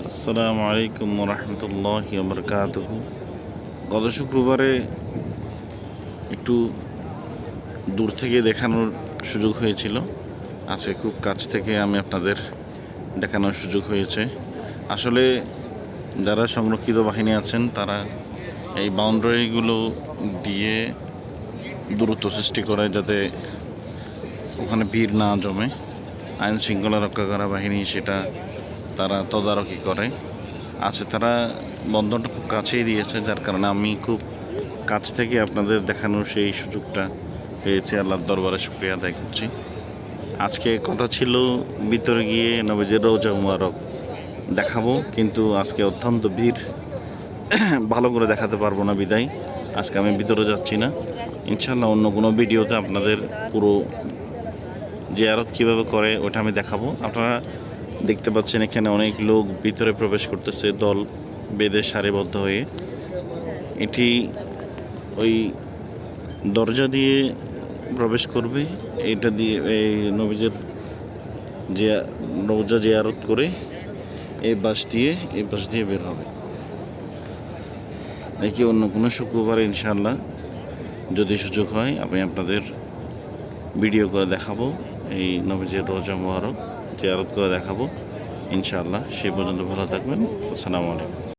আসসালামু আলাইকুম রহমতুল্লাহি বারাকাতুহু। গত শুক্রবারে একটু দূর থেকে দেখানোর সুযোগ হয়েছিল, আজকে খুব কাছ থেকে আমি আপনাদের দেখানোর সুযোগ হয়েছে। আসলে যারা সংরক্ষিত বাহিনী আছেন তারা এই বাউন্ডারিগুলো দিয়ে দূরত্ব সৃষ্টি করে যাতে ওখানে ভিড় না জমে। আইন শৃঙ্খলা রক্ষাকারী বাহিনী সেটা তারা তদারকি করে আছে। তারা বন্ধনটা খুব কাছেই দিয়েছে, যার কারণে আমি খুব কাছ থেকে আপনাদের দেখানোর সেই সুযোগটা পেয়েছি। আল্লাহর দরবারে শুকরিয়া আদায় করছি। আজকে কথা ছিল ভিতরে গিয়ে নবীজির রওজা মুবারক দেখাবো, কিন্তু আজকে অত্যন্ত ভিড়, ভালো করে দেখাতে পারবো না বিদায় আজকে আমি ভিতরে যাচ্ছি না। ইনশাল্লাহ অন্য কোনো ভিডিওতে আপনাদের পুরো জিয়ারত কীভাবে করে ওটা আমি দেখাবো। আপনারা দেখতে পাচ্ছেন এখানে অনেক লোক ভিতরে প্রবেশ করতেছে দল বেঁধে সারিবদ্ধ হয়ে। এটি ওই দরজা দিয়ে প্রবেশ করবে, এটা দিয়ে এই নবীজের রওজা জিয়ারত করে এই পাশ দিয়ে বের হবে। নাকি অন্য কোনো শুক্রবারে ইনশাআল্লাহ যদি সুযোগ হয় আমি আপনাদের ভিডিও করে দেখাবো, এই নবীজের রওজা মুবারক জিয়ারত করে দেখাবো ইনশাআল্লাহ। সেই পর্যন্ত ভালো থাকবেন। আসসালামু আলাইকুম।